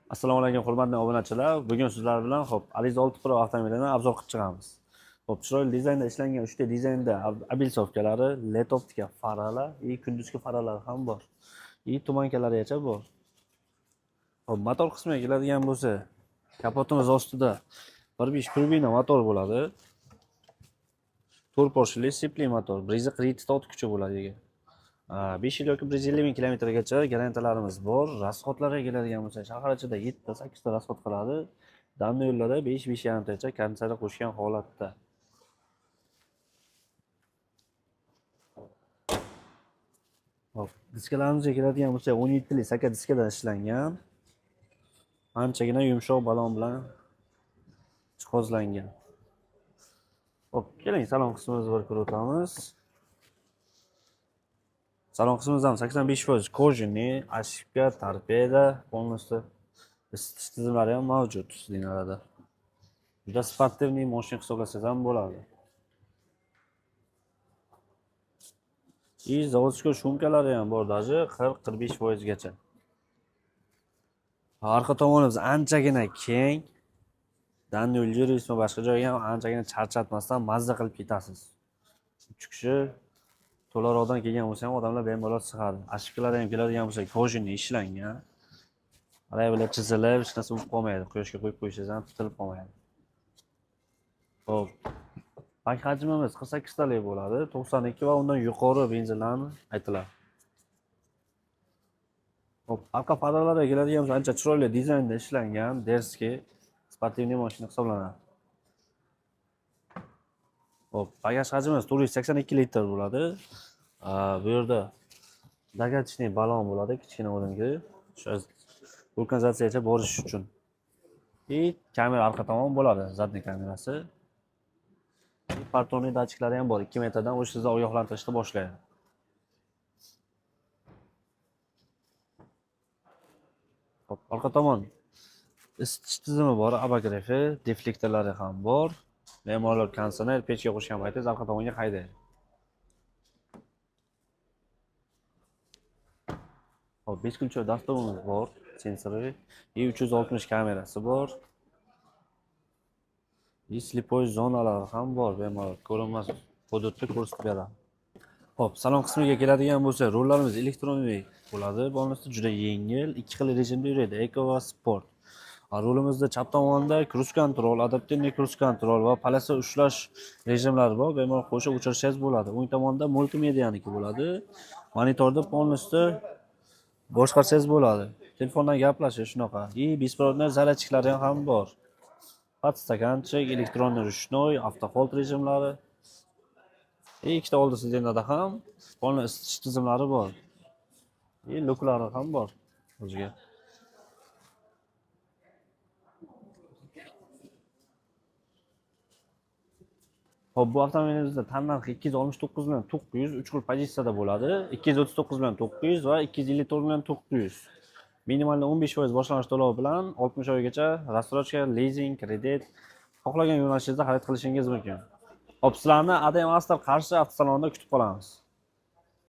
Assalomu alaykum hurmatli obunachilar. Bugun sizlar bilan Aliz 6 Pro avtomobilini obzor qilib chiqamiz. Chiroyli dizaynda ishlangan 3 ta dizaynda abelsovkalari, LED optika faralar, kunduzgi faralar ham bor. Tumankalarigacha bor. Motor qismiga keladigan bo'lsa, kapotimiz ostida 1.5 turbina motor bo'ladi. 4 porshili sipli motor, briza kredit kuchi bo'ladi. 5 yil yoki 150 ming kilometrgacha garantiyalarimiz bor. Rasxodlarga keladigan bo'lsa, shahar ichida 7-8 ta rasxod qiladi. Danli yo'llarda 5-5,5 tacha konditsioner qo'shgan holatda. Diskalarimizga keladigan bo'lsa, 17 li saka diskadan ishlangan. Anchagina yumshoq balon bilan jihozlangan. Keling, salon qismimizni bir ko'rib o'tamiz. Salon qismimizdan 85% kojinli, ashibka, torpeda, polностью isitish tizimlari ham mavjud linalarda. Juda sportivniy mashina hisoblasangiz ham bo'ladi. Zavodskiy shumkalari ham bor, даже 40-45% gacha. Arqa tomonimiz anchagina keng. Danli yo'l yurishmi, boshqa joyga ham anchagina charchatmasdan mazza qilib ketasiz. 3 kishi to'laroqdan kelgan bo'lsa ham odamlar bemalol sig'adi. Ashibkalar ham keladigan bo'lsa, kojinli ishlangan. Mana bular chizilib, hech narsa bo'lib qolmaydi. Quyoshga qo'yib qo'ysangiz ham titilib qolmaydi. Bak hajmimiz 48 talik bo'ladi. 92 va undan yuqori benzinlarni aytiladi. Arqa faralarga keladigan bo'lsa, ancha chiroyli dizaynda ishlangan, derski, sportivniy mashina hisoblanadi. Bagaj hajmimiz 482 litr bo'ladi. Bu yerda dagachniy balon bo'ladi, kichkina o'ringa. Shu vulkanizatsiyaga borish uchun. Kamera arqa tomon bo'ladi, zadniy kamerasi. Partonli datchiklari ham bor. 2 metrdan sizni ogohlantirishni boshlaydi. Arqa tomon isitish tizimi bor, abagrefi, deflektorlari ham bor. Me'morlar konditsioner pechga qo'shgan paytingiz arqa tomonga haydaydi. 5 kuncha dasturimiz bor, sensori, 360 kamerasi bor. Slipoy zonalar ham bor, bemalol ko'rinmas hududni ko'rsatib beradi. Salon qismiga keladigan bo'lsa, rollarimiz elektronik bo'ladi. Bo'lmasa juda yengil, 2 xil rejimda yuradi, Eco va Sport. Rolimizda chap tomonda cruise control, adaptivniy cruise control va polasa ushlash rejimlari bor. Bemalol qo'shib o'chirishingiz bo'ladi. O'ng tomonda multimedianiki bo'ladi. Monitorda polностью boshqarsangiz bo'ladi. Telefondan gaplashish shunaqa. Besprovодной zaryadchiklari ham bor. Podstakanchik, elektronniy ruchnoy, avtohold rejimlari. Ikkita oldi sidenada ham polni isitish tizimlari bor. Luklari ham bor o'ziga. Bu avtomobilimizda tannarxi 269 bilan 900 3 xil pozitsiyada bo'ladi. 239 bilan 900 va 254 bilan 900. Minimalda 15% boshlanish to'lovi bilan 60 oygacha rastrojka, lizing, kredit xohlagan yo'nalishingizda xarid qilishingiz mumkin. Sizlarni Adam Astar Qarshi avtosalonida kutib qolamiz.